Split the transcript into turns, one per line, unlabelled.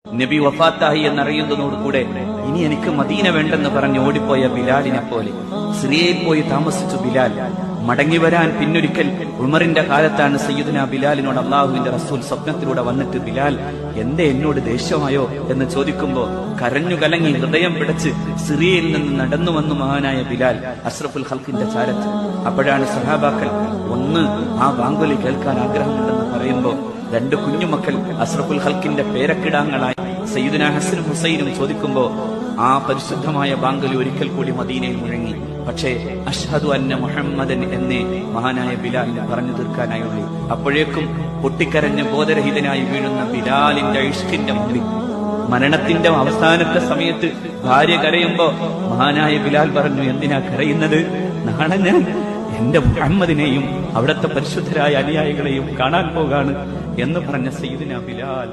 നബി വഫാത്തായി എന്നറിയുന്നതോടുകൂടെ ഇനി എനിക്ക് മദീന വേണ്ടെന്ന് പറഞ്ഞ് ഓടിപ്പോയ ബിലാലിനെ പോലെ സിറിയയിൽ പോയി താമസിച്ചു ബിലാൽ. മടങ്ങി വരാൻ പിന്നൊരിക്കൽ ഉമറിന്റെ കാലത്താണ് സയ്യിദുനാ ബിലാലിനോട് അള്ളാഹുവിന്റെ റസൂൽ സ്വപ്നത്തിലൂടെ വന്നിട്ട്, ബിലാൽ എന്തേ എന്നോട് ദേഷ്യമായോ എന്ന് ചോദിക്കുമ്പോ കരഞ്ഞു കലങ്ങി ഹൃദയം പിടച്ച് സിറിയയിൽ നിന്ന് നടന്നു വന്നു മഹാനായ ബിലാൽ അഷ്റഫുൽ ഖൽഖിന്റെ ചാരത്ത്. അപ്പോഴാണ് സഹാബാക്കൾ ഒന്ന് ആ ബാങ്കുലി കേൾക്കാൻ ആഗ്രഹമുണ്ടെന്ന് പറയുമ്പോ രണ്ട് കുഞ്ഞുമക്കൾ അഷ്റഫുൽ ഖൽഖിന്റെ പേരക്കിടാങ്ങളായി സയ്യിദുനാ ഹസനും ഹുസൈനും ചോദിക്കുമ്പോ ആ പരിശുദ്ധമായ ബാങ്കുലി ഒരിക്കൽ കൂടി മദീനയിൽ മുഴങ്ങി. പക്ഷേ അഷ്ഹദു അന്ന മുഹമ്മദൻ എന്നേ മഹാനായ ബിലാലിനെ പറഞ്ഞു തീർക്കാനായുള്ളൂ. അപ്പോഴേക്കും പൊട്ടിക്കരഞ്ഞ് ബോധരഹിതനായി വീഴുന്ന ബിലാലിന്റെ ഇഷ്കിന്റെ മുമ്പിൽ മരണത്തിന്റെ അവസാനത്തെ സമയത്ത് ഭാര്യ കരയുമ്പോ മഹാനായ ബിലാൽ പറഞ്ഞു, എന്തിനാ കരയുന്നത്? നാളെ ഞാൻ എന്റെ മുഹമ്മദിനെയും അവിടുത്തെ പരിശുദ്ധരായ അനുയായികളെയും കാണാൻ പോകാണ് എന്ന് പറഞ്ഞ സയ്യിദുനാ ബിലാൽ